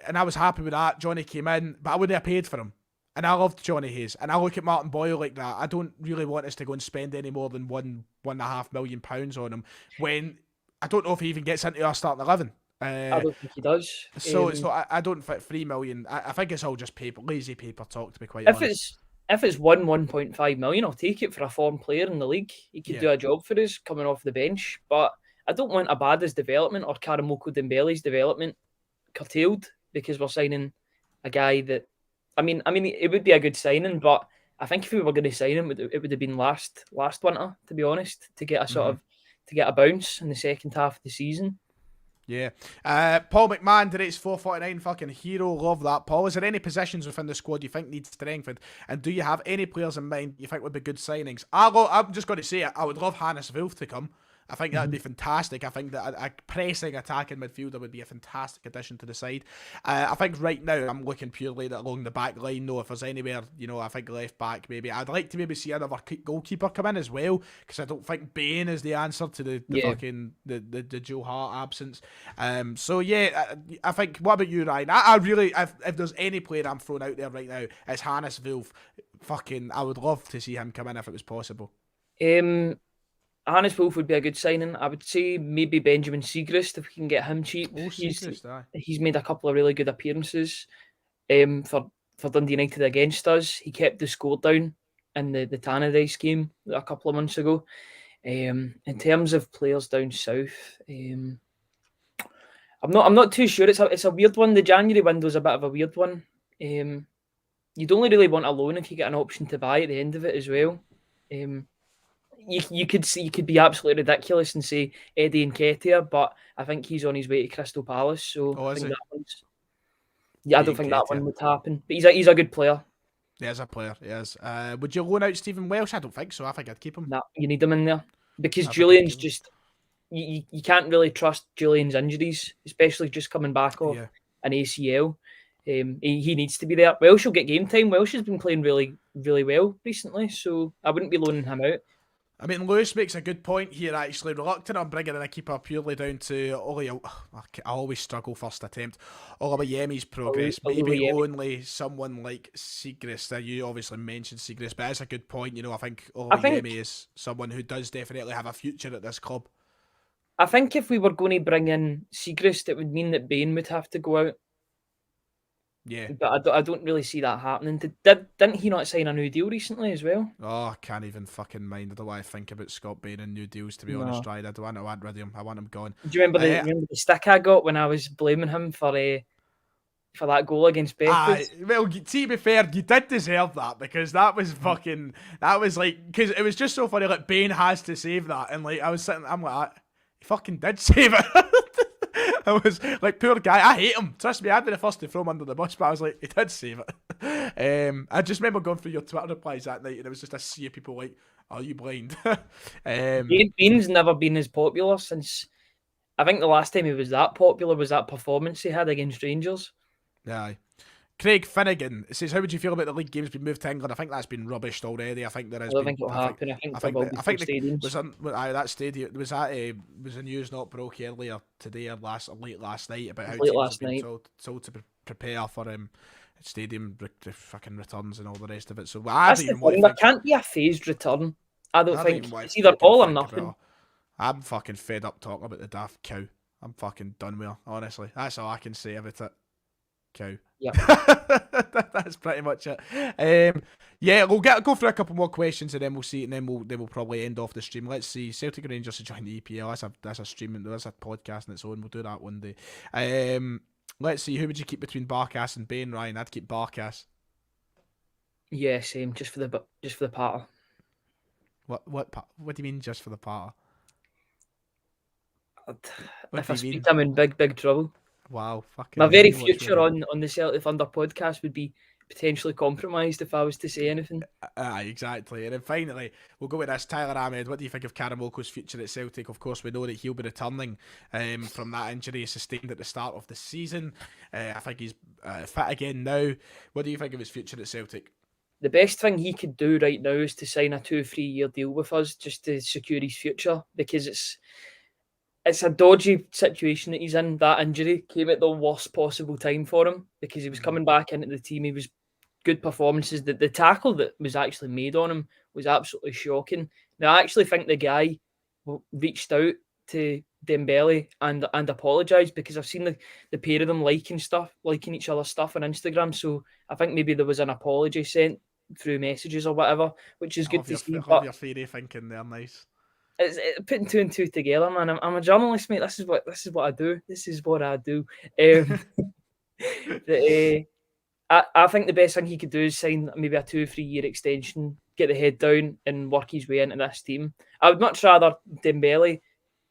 and I was happy with that. Johnny came in, but I wouldn't have paid for him. And I loved Johnny Hayes. And I look at Martin Boyle like that. I don't really want us to go and spend any more than £1.5 million on him when I don't know if he even gets into our starting 11. I don't think he does. So I don't think £3 million. I think it's all just lazy paper talk, to be quite honest. If it's 1.5 million, I'll take it for a foreign player in the league. He could do a job for us coming off the bench. But I don't want Abada's development or Karamoko Dembele's development curtailed because we're signing a guy that, I mean, it would be a good signing, but I think if we were going to sign him, it would have been last winter, to be honest, to get a bounce in the second half of the season. Yeah. Paul McMahon donates 4.49. Fucking hero. Love that, Paul. Is there any positions within the squad you think need strengthened? And do you have any players in mind you think would be good signings? I'm just going to say it. I would love Hannes Wolf to come. I think that would be fantastic. I think that a pressing attacking midfielder would be a fantastic addition to the side. I think right now I'm looking purely along the back line, though. If there's anywhere, I think left back maybe. I'd like to maybe see another goalkeeper come in as well, because I don't think Bain is the answer to the fucking the Joe Hart absence. So yeah, I think. What about you, Ryan? I really, if there's any player I'm throwing out there right now, it's Hannes Wolf. Fucking, I would love to see him come in if it was possible. Hannes Wolf would be a good signing. I would say maybe Benjamin Siegrist, if we can get him cheap. Oh, Siegrist, he's made a couple of really good appearances for Dundee United against us. He kept the score down in the Tannadice game a couple of months ago. In terms of players down south, I'm not too sure. It's a weird one. The January window is a bit of a weird one. You'd only really want a loan if you get an option to buy at the end of it as well. You could be absolutely ridiculous and say Eddie Nketiah, but I think he's on his way to Crystal Palace. So I think I don't think that one would happen. But he's a good player. Yeah, he's a player. Yes. Would you loan out Stephen Welsh? I don't think so. I think I'd keep him. Nah, you need him in there because Julian's just you can't really trust Julian's injuries, especially just coming back off an ACL. He needs to be there. Welsh will get game time. Welsh has been playing really, really well recently, so I wouldn't be loaning him out. I mean, Lewis makes a good point here, actually. Reluctant on bringing in a keeper purely down to I always struggle first attempt. Olabayemi's progress. Maybe only someone like Siegrist. You obviously mentioned Siegrist, but it's a good point. I think Olabayemi is someone who does definitely have a future at this club. I think if we were going to bring in Siegrist, it would mean that Bain would have to go out. Yeah. But I don't really see that happening. Didn't he not sign a new deal recently as well? Oh, I can't even fucking mind. I don't want to think about Scott Bain and new deals, to be honest, right? I want rid of him. I want him gone. Do you remember the stick I got when I was blaming him for that goal against Betis? Well, to be fair, you did deserve that, because that was fucking... That was like... Because it was just so funny, Bain has to save that. And I'm like, he fucking did save it. I was like, poor guy. I hate him. Trust me, I'd be the first to throw him under the bus, but I was like, he did save it. I just remember going through your Twitter replies that night, and it was just a sea of people like, "Are you blind?" Bean's never been as popular since. I think the last time he was that popular was that performance he had against Rangers. Yeah. Craig Finnegan says, "How would you feel about the league games being moved to England?" I think that's been rubbished already. I think there has I been. think it'll happen. I think there will be full stadiums. That stadium was the news not broke earlier today or late last night about how Late teams last have been night. told to prepare for stadium fucking returns and all the rest of it. So I That's don't the even want thing. to There think. can't be a phased return. I don't I don't think even want it's to either fucking all or think nothing. about it. I'm fucking fed up talking about the daft cow. I'm fucking done with her, honestly. That's all I can say about it. Cow. Yeah. That's pretty much it. Yeah, we'll go through a couple more questions and then we'll see, and then we'll probably end off the stream. Let's see. Celtic and Rangers to join the EPL. That's a streaming. That's a podcast on its own. We'll do that one day. Let's see. Who would you keep between Barkas and Bain, Ryan? I'd keep Barkas. Yeah, same. Just for the patter. What do you mean just for the patter? If I speak, I'm in big trouble. Wow, fucking. My very future on the Celtic Thunder podcast would be potentially compromised if I was to say anything. Exactly. And then finally, we'll go with this. Tyler Ahmed, what do you think of Karamoko's future at Celtic? Of course, we know that he'll be returning from that injury sustained at the start of the season. I think he's fit again now. What do you think of his future at Celtic? The best thing he could do right now is to sign a 2-3 year deal with us just to secure his future, because it's a dodgy situation that he's in. That injury came at the worst possible time for him because he was coming back into the team. He was good performances. The tackle that was actually made on him was absolutely shocking. Now, I actually think the guy reached out to Dembele and apologised, because I've seen the pair of them liking each other's stuff on Instagram. So I think maybe there was an apology sent through messages or whatever, which is good to see. Love your theory thinking there, nice. It's putting two and two together, man. I'm a journalist, mate. This is what I do. This is what I do. I think the best thing he could do is sign maybe a 2-3 year extension, get the head down, and work his way into this team. I would much rather Dembele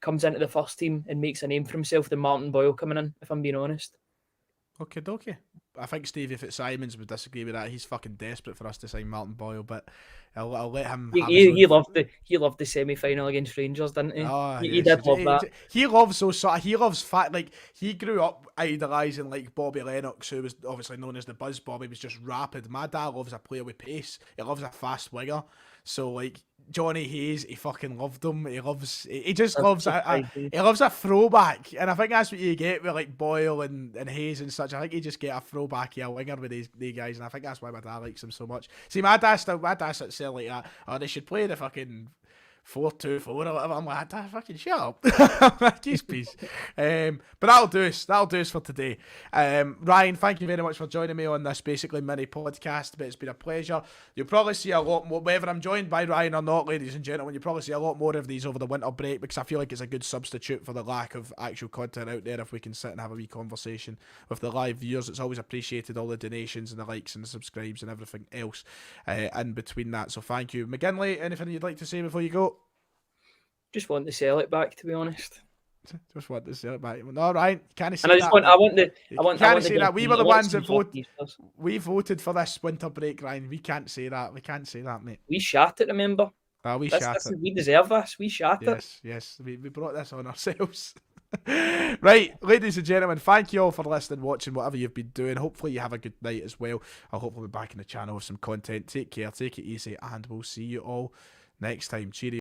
comes into the first team and makes a name for himself than Martin Boyle coming in, if I'm being honest. Okay. I think Stevie Fitzsimons would disagree with that. He's fucking desperate for us to sign Martin Boyle, but I'll let him. He loved the semi-final against Rangers, didn't he? Oh, he did love that. He loves fat. Like, he grew up idolising like Bobby Lennox, who was obviously known as the Buzz Bob. He was just rapid. My dad loves a player with pace. He loves a fast winger. So like Johnny Hayes, he fucking loved him. He loves a throwback, and I think that's what you get with like Boyle and Hayes and such. I think you just get a throwback, a winger with these guys, and I think that's why my dad likes him so much. See, my dad's still like that. Oh, they should play the fucking 4-2-4 or whatever. I'm like, Dad, fucking shut up. Jeez, please. But that'll do us for today. Ryan, thank you very much for joining me on this basically mini podcast, but it's been a pleasure. You'll probably see a lot more, whether I'm joined by Ryan or not, ladies and gentlemen, you'll probably see a lot more of these over the winter break, because I feel like it's a good substitute for the lack of actual content out there. If we can sit and have a wee conversation with the live viewers, it's always appreciated, all the donations and the likes and the subscribes and everything else in between that. So thank you. McGinley, anything you'd like to say before you go? Just want to sell it back, to be honest. Just want to sell it back. No, Ryan, can't say that. Can't say that. We were the ones that voted. We voted for this winter break, Ryan. We can't say that. We can't say that, mate. We shat it, remember? We shat it. We deserve this. We shat it. Yes. We brought this on ourselves. Right, ladies and gentlemen, thank you all for listening, watching, whatever you've been doing. Hopefully you have a good night as well. I'll hopefully be back in the channel with some content. Take care, take it easy, and we'll see you all next time. Cheerio.